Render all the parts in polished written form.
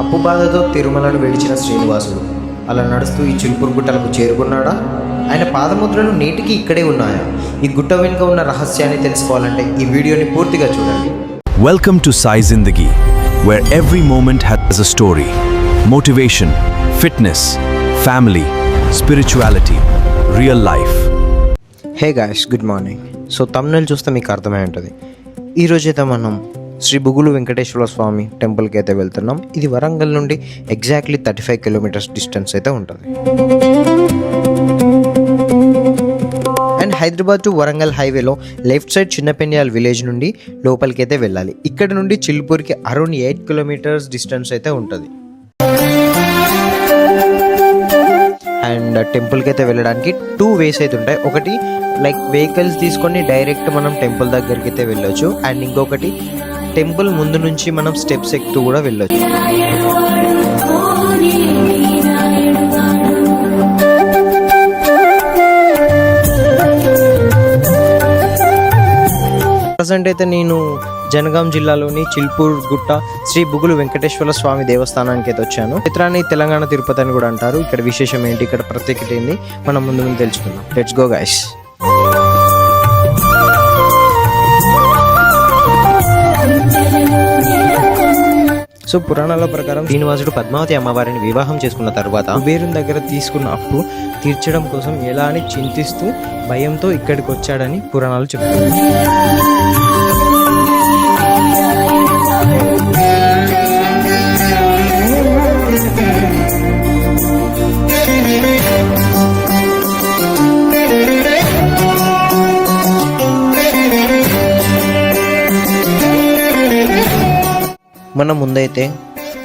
అప్పు బాధతో తిరుమలను విడిచిన శ్రీనివాసుడు అలా నడుస్తూ ఈ చిలుకూరు గుట్టలకు చేరుకున్నాడా? ఆయన పాదముద్రలు నేటికి ఇక్కడే ఉన్నాయా? ఈ గుట్ట వెనుక ఉన్న రహస్యాన్ని తెలుసుకోవాలంటే ఈ వీడియోని పూర్తిగా చూడండి. Welcome to Sai Zindagi, where every moment has a story. Motivation, fitness, family, spirituality, real life. Hey guys, good morning. So thumbnail చూస్తే మీకు అర్థమై ఉంటుంది. ఈరోజైతే మనం శ్రీ బుగులు వెంకటేశ్వర స్వామి టెంపుల్కి అయితే వెళ్తున్నాం. ఇది వరంగల్ నుండి ఎగ్జాక్ట్లీ 35 కిలోమీటర్స్ డిస్టెన్స్ అయితే ఉంటుంది. అండ్ హైదరాబాద్ టు వరంగల్ హైవేలో లెఫ్ట్ సైడ్ చిన్నపెన్యాల్ విలేజ్ నుండి లోపలికి అయితే వెళ్ళాలి. ఇక్కడ నుండి చిలుపూర్కి అరౌండ్ 8 కిలోమీటర్స్ డిస్టెన్స్ అయితే ఉంటుంది. అండ్ టెంపుల్కి అయితే వెళ్ళడానికి 2 వేస్ అయితే ఉంటాయి. ఒకటి లైక్ వెహికల్స్ తీసుకొని డైరెక్ట్ మనం టెంపుల్ దగ్గరికి అయితే వెళ్ళొచ్చు. అండ్ ఇంకొకటి టెంపుల్ ముందు నుంచి మనం స్టెప్స్ ఎక్కుతూ కూడా వెళ్ళొచ్చు. ప్రజెంట్ అయితే నేను జనగాం జిల్లాలోని చిలుపూర్ గుట్ట శ్రీ బుగులు వెంకటేశ్వర స్వామి దేవస్థానానికి అయితే వచ్చాను. చిత్రాన్ని తెలంగాణ తిరుపతి అని కూడా అంటారు. ఇక్కడ విశేషం ఏంటి, ఇక్కడ ప్రత్యేకత ఏంటి, మనం ముందు తెలుసుకుందాం. Let's go guys. సో పురాణాల ప్రకారం శ్రీనివాసుడు పద్మావతి అమ్మవారిని వివాహం చేసుకున్న తర్వాత కుబేరుని దగ్గర తీసుకున్న అప్పు తీర్చడం కోసం ఎలా అని చింతిస్తూ భయంతో ఇక్కడికి వచ్చాడని పురాణాలు చెప్తాయి. మనం ముందైతే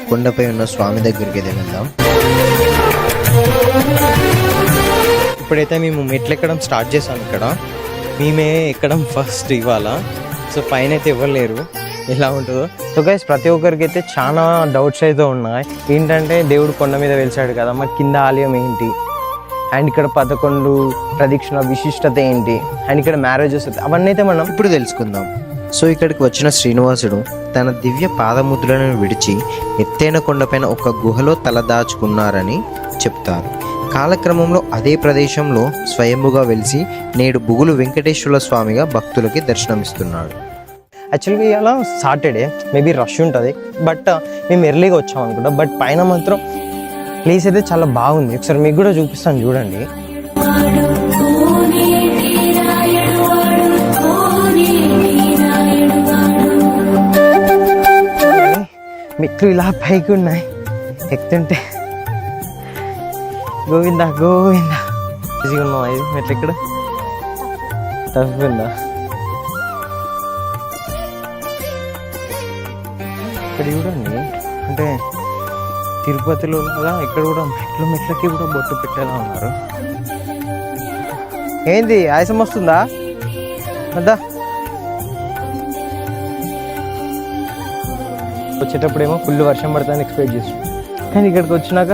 కొండపై ఉన్న స్వామి దగ్గరికి అయితే వెళ్దాం. ఇప్పుడైతే మేము మెట్లు ఎక్కడం స్టార్ట్ చేసాం. ఇక్కడ మేమే ఎక్కడం ఫస్ట్ ఇవాళ. సో పైన అయితే ఎవరు లేరు, ఎలా ఉంటుందో. సో గైస్, ప్రతి ఒక్కరికి అయితే చాలా డౌట్స్ అయితే ఉన్నాయి. ఏంటంటే దేవుడు కొండ మీద వెలిసాడు కదా, మరి కింద ఆలయం ఏంటి, అండ్ ఇక్కడ 11 ప్రదక్షిణ విశిష్టత ఏంటి, అండ్ ఇక్కడ మ్యారేజెస్ అవన్నీ అయితే మనం ఇప్పుడు తెలుసుకుందాం. సో ఇక్కడికి వచ్చిన శ్రీనివాసుడు తన దివ్య పాదముద్రలను విడిచి ఎత్తైన కొండపైన ఒక గుహలో తలదాచుకున్నారని చెప్తారు. కాలక్రమంలో అదే ప్రదేశంలో స్వయంభుగా వెలిసి నేడు బుగులు వెంకటేశ్వర స్వామిగా భక్తులకి దర్శనమిస్తున్నాడు. యాక్చువల్గా ఇవాళ సాటర్డే, మేబీ రష్ ఉంటుంది, బట్ మేము ఎర్లీగా వచ్చాం అనుకుంటా. బట్ పైన మాత్రం ప్లేస్ అయితే చాలా బాగుంది. ఒకసారి మీకు కూడా చూపిస్తాను, చూడండి. మెట్లు ఇలా పైకి ఉన్నాయి, ఎక్కుతుంటే గోవిందా గోవిందా ఈజీగా ఉన్నావా? ఇది మెట్లు ఇక్కడ తప్పిందా? ఇక్కడ చూడండి, అంటే తిరుపతిలో లాగా ఇక్కడ కూడా మెట్లకి కూడా బొట్టు పెట్టేలా ఉన్నారు. ఏంది ఆయాసం వస్తుందా? అదా వచ్చేటప్పుడేమో ఫుల్ వర్షం పడుతుందని ఎక్స్పెక్ట్ చేస్తాం, కానీ ఇక్కడికి వచ్చినాక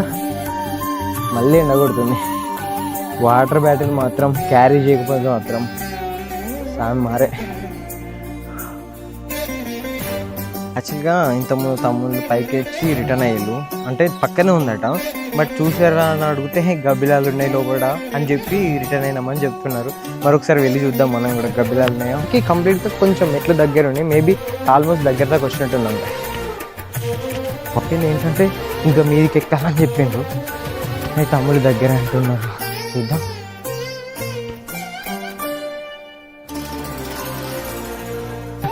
మళ్ళీ ఎండ కొడుతుంది. వాటర్ బాటిల్ మాత్రం క్యారీ చేయకపోతే మాత్రం సాయం మారే. యాక్చువల్గా ఇంతకుముందు తమ్ముళ్ళు పైకి వచ్చి రిటర్న్ అయ్యారు, అంటే పక్కనే ఉందట. బట్ చూసారా అని అడిగితే గబ్బిలాలు ఉన్నాయి లోపల అని చెప్పి రిటర్న్ అయినామని చెప్తున్నారు. మరొకసారి వెళ్ళి చూద్దాం మనం కూడా గబ్బిలాలు ఉన్నాయా. కంప్లీట్గా కొంచెం మెట్లు దగ్గర ఉన్నాయి, మేబీ ఆల్మోస్ట్ దగ్గర దాకా వచ్చినట్టున్నాం. పక్కన ఏంటంటే ఇంకా మీదికి ఎక్కాలని చెప్పిండ్రు, అయితే తమ్ముడు దగ్గర అంటున్నారు. చూద్దాం.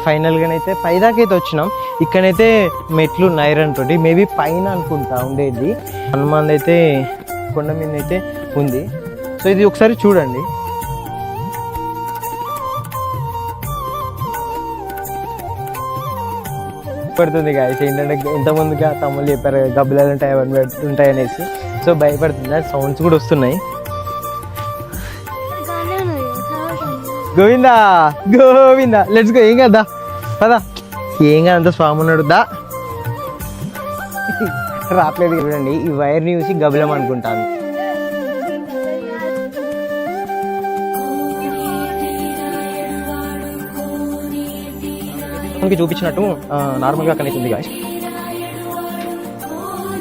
ఫైనల్గానైతే పైదాకైతే వచ్చినాం. ఇక్కడైతే మెట్లు ఐరన్ తోటి, మేబీ పైన అనుకుంటా ఉండేది. హనుమాన్ అయితే కొండ మీద అయితే ఉంది. సో ఇది ఒకసారి చూడండి. పడుతుంది గాయస్, ఏంటంటే ఇంతకుముందుగా తమ్ముళ్ళు చెప్పారు గబ్బిలాలు ఉంటాయి, అవన్నీ ఉంటాయి అనేసి. సో భయపడుతుంది, సౌండ్స్ కూడా వస్తున్నాయి. Govinda Govinda, let's go. ఏం కదా పదా, ఏం కాదంత స్వామి ఉన్నాడు దా. రావట్లేదు చూడండి, ఈ వైర్ని చూసి గబ్బిలం అనుకుంటాను. మనకి చూపించినట్టు నార్మల్గా కనెక్ట్ ఉంది గాయస్.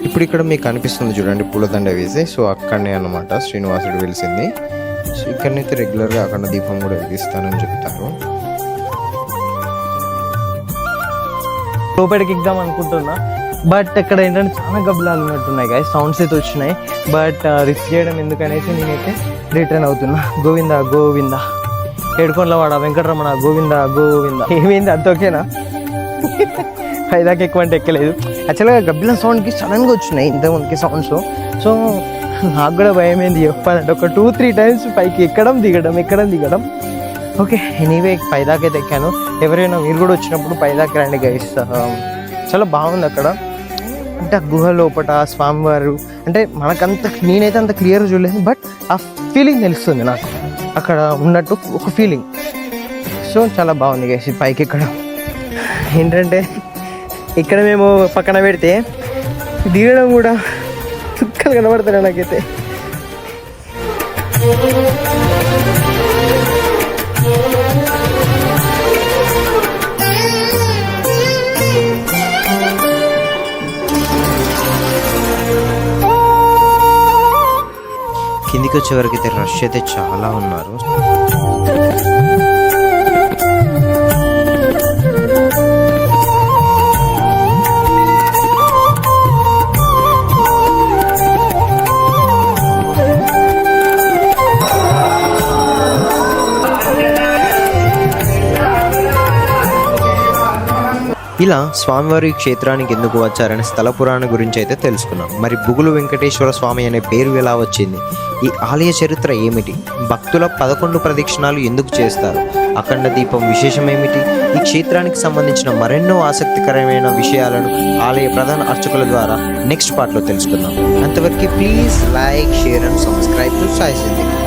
ఇప్పుడు ఇక్కడ మీకు కనిపిస్తుంది చూడండి పూలదండ వేసి, సో అక్కడనే అన్నమాట శ్రీనివాసుడు వెలిసింది. సో ఇక్కడనైతే రెగ్యులర్గా అక్కడ దీపం కూడా వెలిగిస్తానని చెప్తారు. లోపలికి ఎగ్దాం అనుకుంటున్నా, బట్ ఇక్కడ ఏంటంటే చాలా గబ్బలాలు ఉన్నట్టున్నాయి గాయస్, సౌండ్స్ అయితే వచ్చినాయి. బట్ రిస్క్ చేయడం ఎందుకనేసి నేనైతే రిటర్న్ అవుతున్నా. గోవింద గోవింద, ఏడుకొండలవాడ వెంకటరమణ గోవింద గోవింద. ఏమైంది, అంత ఓకేనా? పైదాకా ఎక్కువ అంటే ఎక్కలేదు. యాక్చువల్గా గబ్బిల సౌండ్కి సడన్గా వచ్చినాయి ఇంతకుముందుకి సౌండ్స్. సో నాకు కూడా భయం ఏంది చెప్పాలంటే, ఒక 2-3 టైమ్స్ పైకి ఎక్కడం దిగడం. ఓకే, ఎనీవే పైదాకా అయితే ఎక్కాను. ఎవరైనా మీరు కూడా వచ్చినప్పుడు పైదాకా రండి గైస్, చాలా బాగుంది అక్కడ. అంటే ఆ గుహ లోపల స్వామివారు అంటే నేనైతే అంత క్లియర్ చూడలేదు, బట్ ఆ ఫీలింగ్ తెలుస్తుంది నాకు అక్కడ ఉన్నట్టు ఒక ఫీలింగ్. సో చాలా బాగుంది గైస్ పైకి ఎక్కడం. ఏంటంటే ఇక్కడ మేము పక్కన పెడితే దిగడం కూడా చుక్కలు కనబడతాయి నాకైతే. కిందికి వచ్చే వరకు అయితే రష్ అయితే చాలా ఉన్నారు. ఇలా స్వామివారి ఈ క్షేత్రానికి ఎందుకు వచ్చారనే స్థల పురాణం గురించి అయితే తెలుసుకున్నాం. మరి బుగులు వెంకటేశ్వర స్వామి అనే పేరు ఎలా వచ్చింది, ఈ ఆలయ చరిత్ర ఏమిటి, భక్తుల 11 ప్రదక్షిణాలు ఎందుకు చేస్తారు, అఖండ దీపం విశేషం ఏమిటి, ఈ క్షేత్రానికి సంబంధించిన మరెన్నో ఆసక్తికరమైన విషయాలను ఆలయ ప్రధాన అర్చకుల ద్వారా నెక్స్ట్ పార్ట్లో తెలుసుకుందాం. అంతవరకు please like, share and subscribe to Sai సింధికి.